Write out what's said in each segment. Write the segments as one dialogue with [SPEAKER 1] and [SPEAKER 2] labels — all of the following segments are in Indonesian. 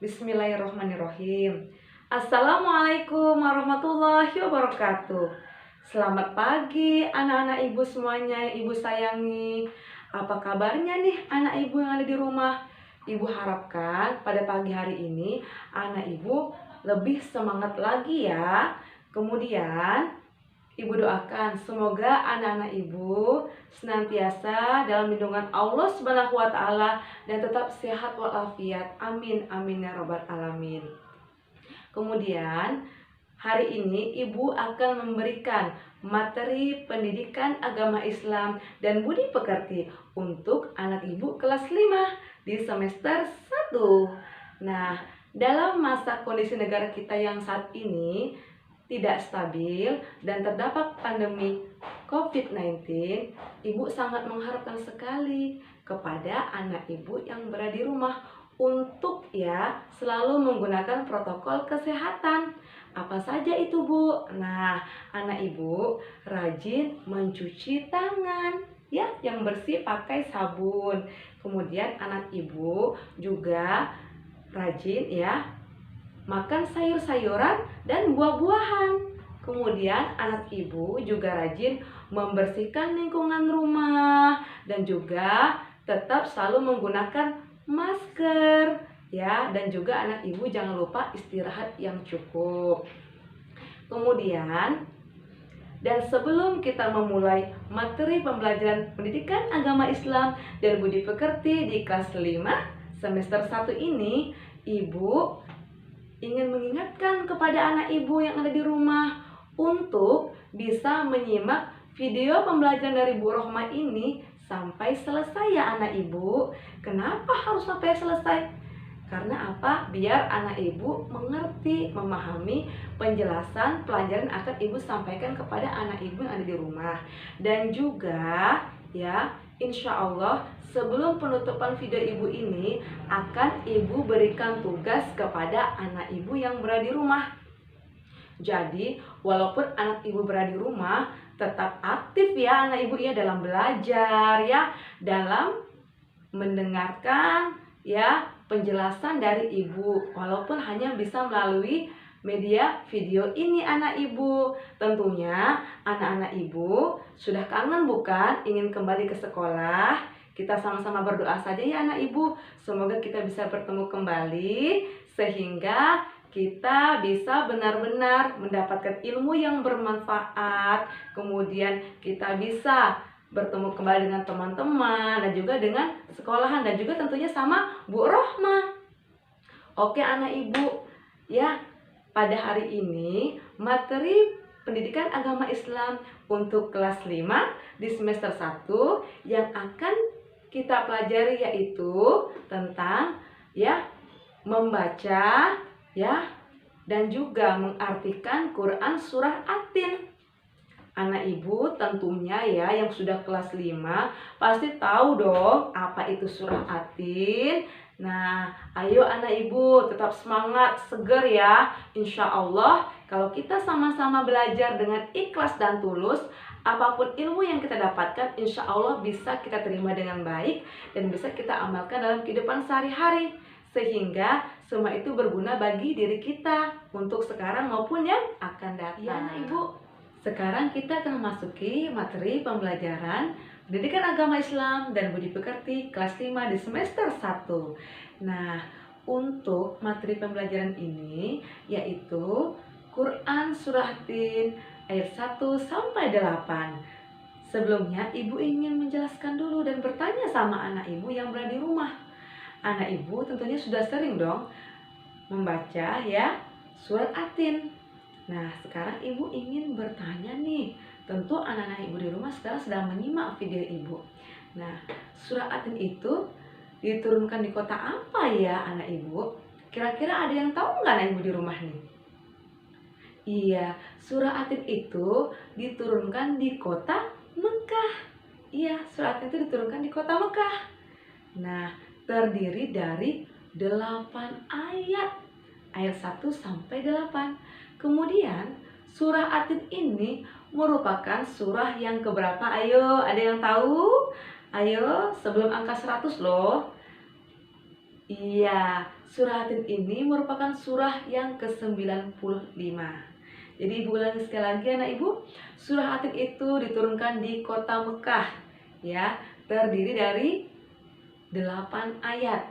[SPEAKER 1] Bismillahirrahmanirrahim. Assalamualaikum warahmatullahi wabarakatuh. Selamat pagi anak-anak ibu semuanya yang ibu sayangi. Apa kabarnya nih anak ibu yang ada di rumah? Ibu harapkan pada pagi hari ini anak ibu lebih semangat lagi ya. Kemudian ibu doakan semoga anak-anak ibu senantiasa dalam lindungan Allah Subhanahu wa taala dan tetap sehat walafiat. Amin amin ya robbal alamin. Kemudian hari ini ibu akan memberikan materi pendidikan agama Islam dan budi pekerti untuk anak ibu kelas 5 di semester 1. Nah, dalam masa kondisi negara kita yang saat ini tidak stabil dan terdapat pandemi COVID-19, ibu sangat mengharapkan sekali kepada anak ibu yang berada di rumah untuk selalu menggunakan protokol kesehatan. Apa saja itu, Bu? Nah, anak ibu rajin mencuci tangan yang bersih pakai sabun. Kemudian anak ibu juga rajin makan sayur-sayuran dan buah-buahan. Kemudian anak ibu juga rajin membersihkan lingkungan rumah dan juga tetap selalu menggunakan masker dan juga anak ibu jangan lupa istirahat yang cukup. Kemudian dan sebelum kita memulai materi pembelajaran pendidikan agama Islam dan budi pekerti di kelas 5 semester 1 ini, ibu ingin mengingatkan kepada anak ibu yang ada di rumah untuk bisa menyimak video pembelajaran dari Bu Rohmah ini sampai selesai ya anak ibu. Kenapa harus sampai selesai? Karena apa? Biar anak ibu mengerti, memahami penjelasan pelajaran akan ibu sampaikan kepada anak ibu yang ada di rumah. Dan juga insya Allah sebelum penutupan video ibu ini akan ibu berikan tugas kepada anak ibu yang berada di rumah. Jadi walaupun anak ibu berada di rumah, tetap aktif anak ibu dalam belajar dalam mendengarkan penjelasan dari ibu, walaupun hanya bisa melalui media video ini anak ibu. Tentunya anak-anak ibu sudah kangen bukan ingin kembali ke sekolah? Kita sama-sama berdoa saja ya anak ibu, semoga kita bisa bertemu kembali sehingga kita bisa benar-benar mendapatkan ilmu yang bermanfaat. Kemudian kita bisa bertemu kembali dengan teman-teman dan juga dengan sekolahan dan juga tentunya sama Bu Rohmah. Oke anak ibu pada hari ini materi pendidikan agama Islam untuk kelas 5 di semester 1 yang akan kita pelajari yaitu tentang membaca dan juga mengartikan Quran surah At-Tin. Anak ibu tentunya yang sudah kelas 5 pasti tahu dong apa itu surah At-Tin. Nah, ayo anak ibu tetap semangat, seger Insya Allah kalau kita sama-sama belajar dengan ikhlas dan tulus, apapun ilmu yang kita dapatkan insya Allah bisa kita terima dengan baik dan bisa kita amalkan dalam kehidupan sehari-hari, sehingga semua itu berguna bagi diri kita untuk sekarang maupun yang akan datang. Anak ibu, sekarang kita akan memasuki materi pembelajaran pendidikan agama Islam dan budi pekerti kelas 5 di semester 1. Nah, untuk materi pembelajaran ini yaitu Quran surah At-Tin ayat 1 sampai 8. Sebelumnya ibu ingin menjelaskan dulu dan bertanya sama anak ibu yang berada di rumah. Anak ibu tentunya sudah sering dong membaca surat At-Tin. Nah, sekarang ibu ingin bertanya nih. Tentu anak-anak ibu di rumah sekarang sedang menyimak video ibu. Nah, surah At-Tin itu diturunkan di kota apa ya anak ibu? Kira-kira ada yang tahu nggak anak ibu di rumah nih? Iya, surah At-Tin itu diturunkan di kota Mekah. Iya, surah At-Tin itu diturunkan di kota Mekah. Nah, terdiri dari 8 ayat. Ayat 1 sampai 8. Kemudian, surah Atin ini merupakan surah yang keberapa? Ayo, ada yang tahu? Ayo, sebelum angka 100 loh. Iya, surah Atin ini merupakan surah yang ke-95. Jadi ibu ulangi sekali lagi anak ibu, surah Atin itu diturunkan di kota Mekah, ya, terdiri dari 8 ayat.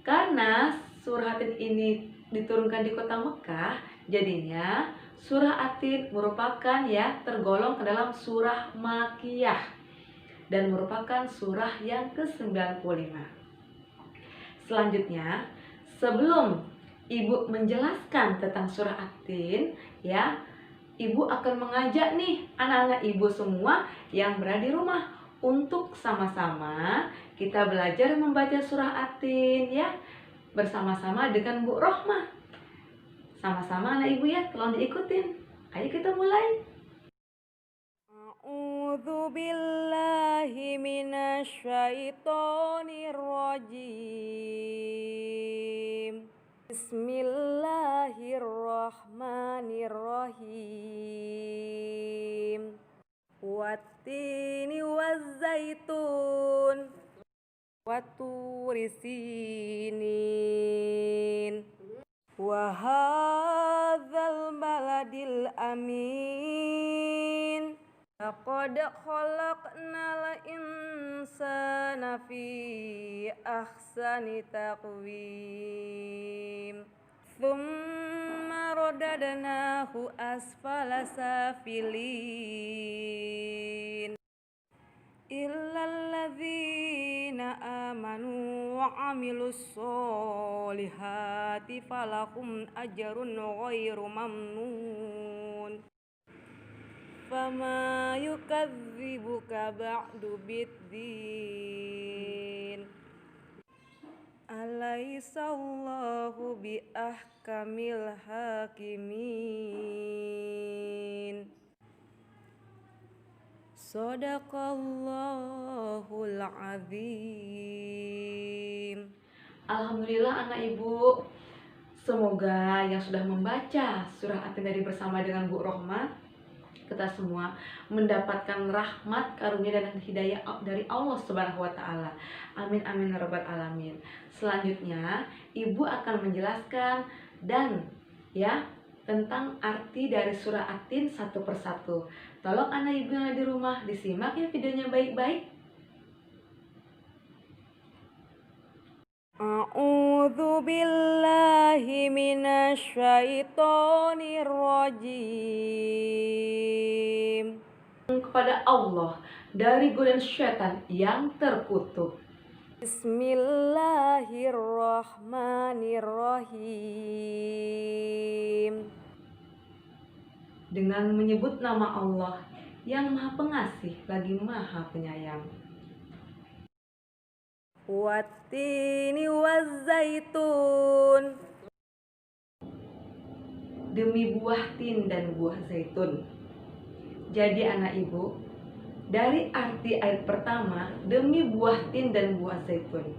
[SPEAKER 1] Karena surah Atin ini diturunkan di kota Mekah, jadinya surah Atin merupakan ya tergolong ke dalam surah Makkiyah dan merupakan surah yang ke-95. Selanjutnya, sebelum ibu menjelaskan tentang surah Atin, ya, ibu akan mengajak nih anak-anak ibu semua yang berada di rumah untuk sama-sama kita belajar membaca surah Atin, ya, bersama-sama dengan Bu Rohmah. Sama-sama anak ibu ya, tolong diikutin. Ayo kita mulai. A'udzu billahi minasyaitonir rajim. Bismillahirrahmanirrahim. Wattini wazzaitun watturi sinin wa hadzal baladil amin. Laqad khalaqnal insana fi ahsani taqwim. Tsumma radadnahu asfala safilin. Illal ladzina amanu wa amilus solihati falahum ajrun ghairu mamnun. Fama yukadzibuka ba'du biddin. Alaisallahu bi ahkamil hakimin. Shadaqallahul azim. Alhamdulillah anak ibu, semoga yang sudah membaca surah Atin tadi bersama dengan Bu Rohmah, kita semua mendapatkan rahmat, karunia dan hidayah dari Allah Subhanahu wa taala. Amin amin ya rabbal alamin. Selanjutnya, ibu akan menjelaskan dan ya tentang arti dari surah Atin satu persatu. Tolong anak ibu yang ada di rumah disimak ya videonya baik-baik. A'udzu billahi minasyaitonir rajim. Kepada Allah dari godaan syaitan yang terkutuk. Bismillahirrahmanirrahim. Dengan menyebut nama Allah yang Maha Pengasih lagi Maha Penyayang. Wattini wazzaitun. Demi buah tin dan buah zaitun. Jadi anak ibu, dari arti ayat pertama, demi buah tin dan buah zaitun.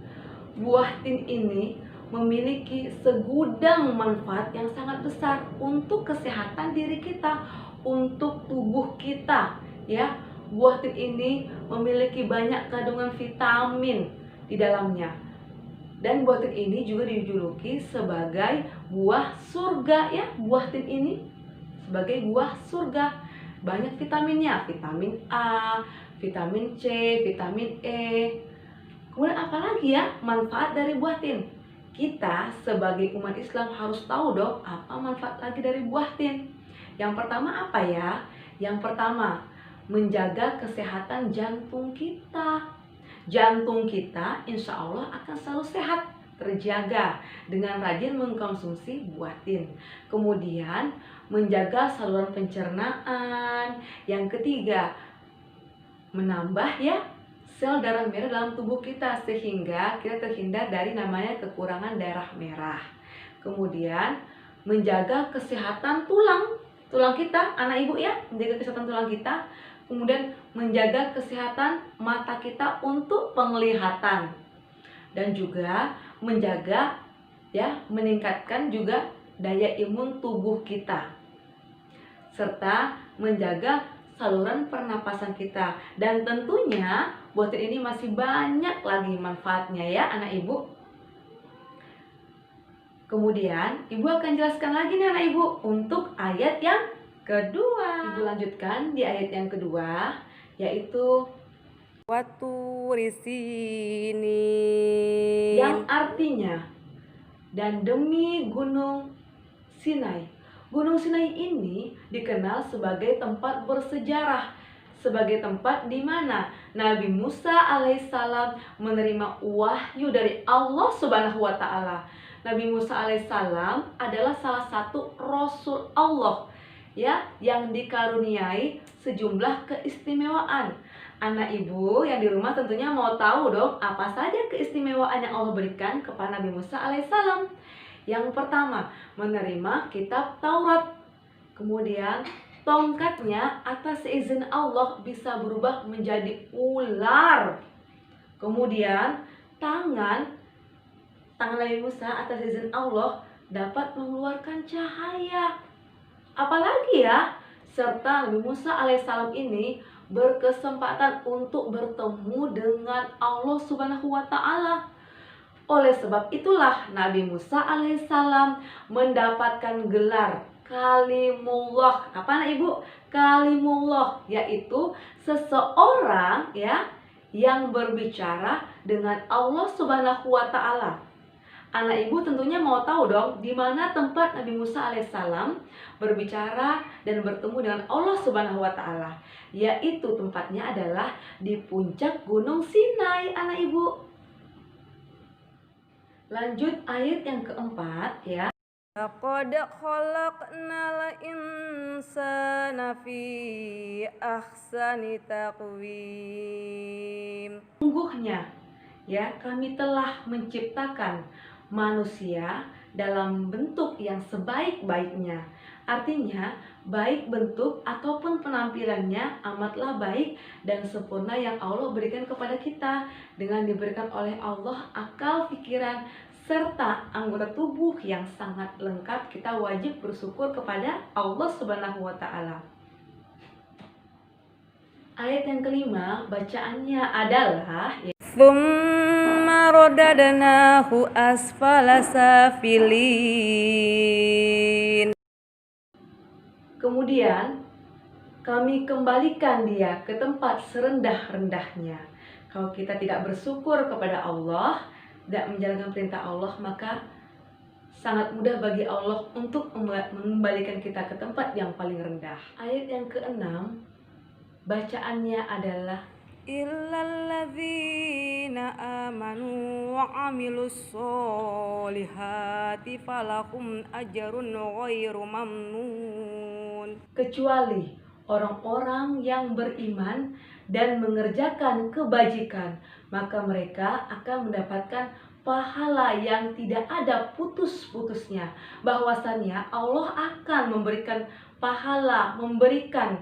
[SPEAKER 1] Buah tin ini memiliki segudang manfaat yang sangat besar untuk kesehatan diri kita, untuk tubuh kita, ya. Buah tin ini memiliki banyak kandungan vitamin di dalamnya. Dan buah tin ini juga dijuluki sebagai buah surga, ya. Buah tin ini sebagai buah surga. Banyak vitaminnya, vitamin A, vitamin C, vitamin E. Kemudian apalagi ya manfaat dari buah tin? Kita sebagai umat Islam harus tahu dong apa manfaat lagi dari buah tin. Yang pertama apa ya? Yang pertama, menjaga kesehatan jantung kita. Jantung kita insya Allah akan selalu sehat, terjaga dengan rajin mengkonsumsi buah tin. Kemudian menjaga saluran pencernaan. Yang ketiga, menambah ya sel darah merah dalam tubuh kita sehingga kita terhindar dari namanya kekurangan darah merah. Kemudian menjaga kesehatan tulang kita, anak ibu ya, menjaga kesehatan tulang kita. Kemudian menjaga kesehatan mata kita untuk penglihatan. dan juga menjaga meningkatkan juga daya imun tubuh kita serta menjaga saluran pernapasan kita. Dan tentunya buatan ini masih banyak lagi manfaatnya ya anak ibu. Kemudian ibu akan jelaskan lagi nih anak ibu untuk ayat yang kedua. Ibu lanjutkan di ayat yang kedua, yaitu
[SPEAKER 2] Waturi sinin,
[SPEAKER 1] yang artinya dan demi gunung Sinai. Gunung Sinai ini dikenal sebagai tempat bersejarah, sebagai tempat di mana Nabi Musa alaihissalam menerima wahyu dari Allah Subhanahu wa taala. Nabi Musa alaihissalam adalah salah satu rasul Allah yang dikaruniai sejumlah keistimewaan. Anak ibu yang di rumah tentunya mau tahu dong apa saja keistimewaan yang Allah berikan kepada Nabi Musa alaihissalam. Yang pertama, menerima kitab Taurat. Kemudian, tongkatnya atas izin Allah bisa berubah menjadi ular. Kemudian, tangan Nabi Musa atas izin Allah dapat mengeluarkan cahaya. Apalagi ya, serta Nabi Musa alaihissalam ini berkesempatan untuk bertemu dengan Allah Subhanahu wa taala. Oleh sebab itulah Nabi Musa alaihissalam mendapatkan gelar Kalimullah. Apa anak ibu? Kalimullah, yaitu seseorang yang berbicara dengan Allah Subhanahu wa taala. Anak ibu tentunya mau tahu dong di mana tempat Nabi Musa alaihissalam berbicara dan bertemu dengan Allah Subhanahu wa taala. Yaitu tempatnya adalah di puncak Gunung Sinai, anak ibu. Lanjut ayat yang keempat ya.
[SPEAKER 2] laqad khalaqnal insana fi ahsani taqwim.
[SPEAKER 1] Sungguhnya kami telah menciptakan manusia dalam bentuk yang sebaik-baiknya. Artinya, baik bentuk ataupun penampilannya amatlah baik dan sempurna yang Allah berikan kepada kita dengan diberikan oleh Allah akal, pikiran, serta anggota tubuh yang sangat lengkap. Kita wajib bersyukur kepada Allah Subhanahu wa taala. Ayat yang kelima, bacaannya adalah
[SPEAKER 2] Tsumma radadnahu asfala safilin.
[SPEAKER 1] Kemudian kami kembalikan dia ke tempat serendah-rendahnya. Kalau kita tidak bersyukur kepada Allah, tidak menjalankan perintah Allah, maka sangat mudah bagi Allah untuk mengembalikan kita ke tempat yang paling rendah. Ayat yang keenam, bacaannya adalah
[SPEAKER 2] Illalladzina amanu wa amilus solihati falahum ajrun ghairu mamnun.
[SPEAKER 1] kecuali orang-orang yang beriman dan mengerjakan kebajikan, maka mereka akan mendapatkan pahala yang tidak ada putus-putusnya. Bahwasannya Allah akan memberikan pahala, memberikan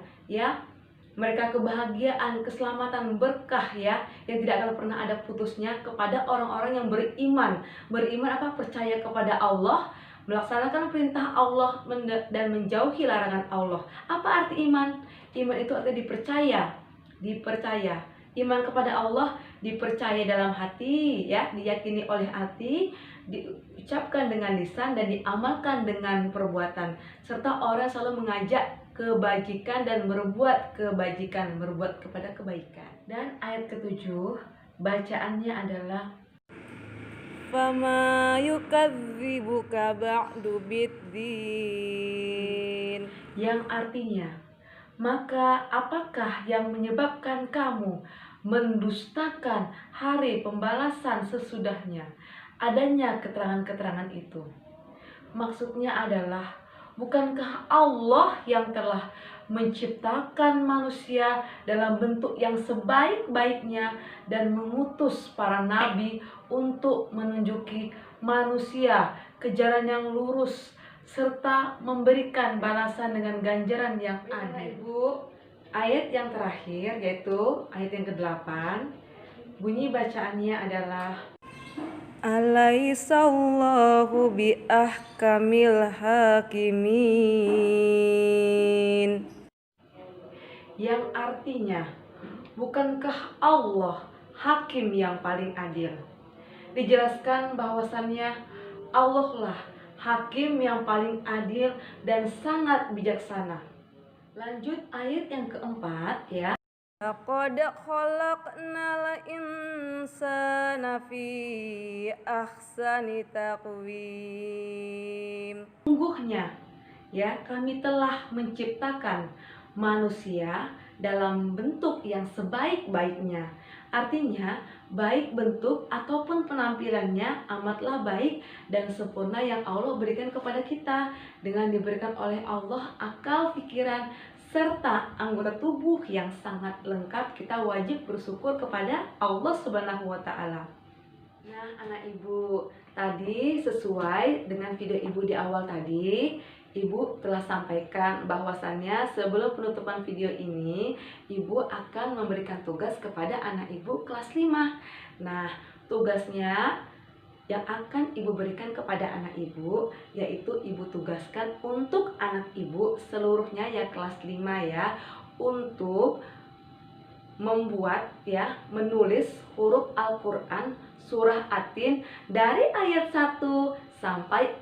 [SPEAKER 1] mereka kebahagiaan, keselamatan, berkah yang tidak akan pernah ada putusnya kepada orang-orang yang beriman. Beriman apa? Percaya kepada Allah, melaksanakan perintah Allah dan menjauhi larangan Allah. Apa arti iman? Iman itu artinya dipercaya. Iman kepada Allah dipercaya dalam hati, diyakini oleh hati, diucapkan dengan lisan dan diamalkan dengan perbuatan. Serta orang selalu mengajak kebajikan dan berbuat kebajikan, berbuat kepada kebaikan. Dan ayat ketujuh, bacaannya adalah
[SPEAKER 2] Fama yukadzibuka ba'du biddin.
[SPEAKER 1] Yang artinya, maka apakah yang menyebabkan kamu mendustakan hari pembalasan sesudahnya? Adanya keterangan-keterangan itu. Maksudnya adalah, bukankah Allah yang telah menciptakan manusia dalam bentuk yang sebaik-baiknya dan mengutus para nabi untuk menunjuki manusia ke jalan yang lurus serta memberikan balasan dengan ganjaran yang adil. Ibu, ayat yang terakhir yaitu ayat yang ke-8. Bunyi bacaannya adalah
[SPEAKER 2] Alaisallahu bi ahkamil hakimin.
[SPEAKER 1] Yang artinya, bukankah Allah hakim yang paling adil? Dijelaskan bahwasannya Allah lah hakim yang paling adil dan sangat bijaksana. Lanjut ayat yang keempat ya.
[SPEAKER 2] Laqad khalaqnal insana fi ahsani taqwim.
[SPEAKER 1] Sungguhnya ya kami telah menciptakan manusia dalam bentuk yang sebaik-baiknya. Artinya baik bentuk ataupun penampilannya amatlah baik dan sempurna yang Allah berikan kepada kita dengan diberikan oleh Allah akal, pikiran, serta anggota tubuh yang sangat lengkap. Kita wajib bersyukur kepada Allah Subhanahu wa Ta'ala. Nah, anak ibu, tadi sesuai dengan video ibu di awal tadi, ibu telah sampaikan bahwasannya sebelum penutupan video ini, ibu akan memberikan tugas kepada anak ibu kelas 5. Nah, tugasnya yang akan ibu berikan kepada anak ibu, yaitu ibu tugaskan untuk anak ibu seluruhnya ya kelas 5 ya, untuk membuat ya, menulis huruf Al-Quran surah At-Tin dari ayat 1 sampai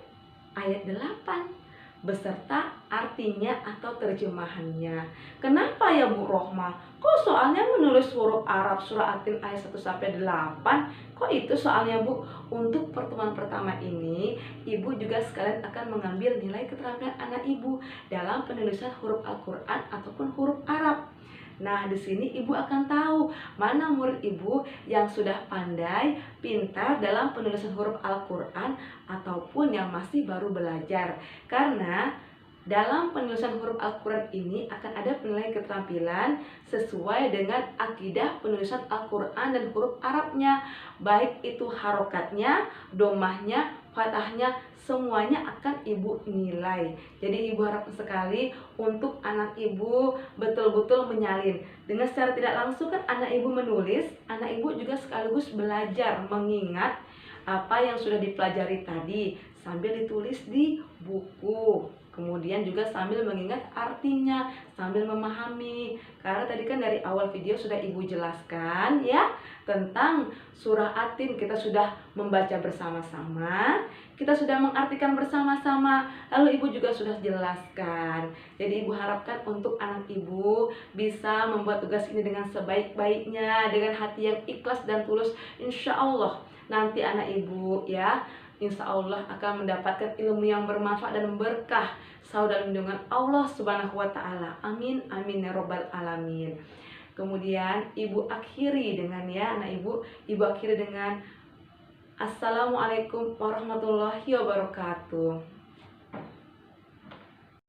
[SPEAKER 1] ayat 8 beserta artinya atau terjemahannya. Kenapa ya Bu Rohmah? Kok soalnya menulis huruf Arab surah At-Tin ayat 1 sampai 8? Kok itu soalnya Bu? Untuk pertemuan pertama ini, Ibu juga sekalian akan mengambil nilai keterampilan anak Ibu dalam penulisan huruf Al-Quran ataupun huruf Arab. Nah, di sini ibu akan tahu mana murid ibu yang sudah pandai, pintar dalam penulisan huruf Al-Quran ataupun yang masih baru belajar. Karena dalam penulisan huruf Al-Quran ini akan ada penilaian keterampilan sesuai dengan akidah penulisan Al-Quran dan huruf Arabnya. Baik itu harokatnya, domahnya, fathahnya, semuanya akan ibu nilai. Jadi ibu harap sekali untuk anak ibu betul-betul menyalin. Dengan secara tidak langsung kan anak ibu menulis, anak ibu juga sekaligus belajar mengingat apa yang sudah dipelajari tadi sambil ditulis di buku. Kemudian juga sambil mengingat artinya, sambil memahami. Karena tadi kan dari awal video sudah ibu jelaskan ya tentang surah At-Tin, kita sudah membaca bersama-sama, kita sudah mengartikan bersama-sama, lalu ibu juga sudah jelaskan. Jadi ibu harapkan untuk anak ibu bisa membuat tugas ini dengan sebaik-baiknya, dengan hati yang ikhlas dan tulus. Insya Allah nanti anak ibu ya, insya Allah akan mendapatkan ilmu yang bermanfaat dan berkah selalu dalam lindungan Allah Subhanahu wa Ta'ala. Amin, amin ya robbal alamin. Kemudian ibu akhiri dengan ya anak ibu akhiri dengan Assalamualaikum warahmatullahi wabarakatuh.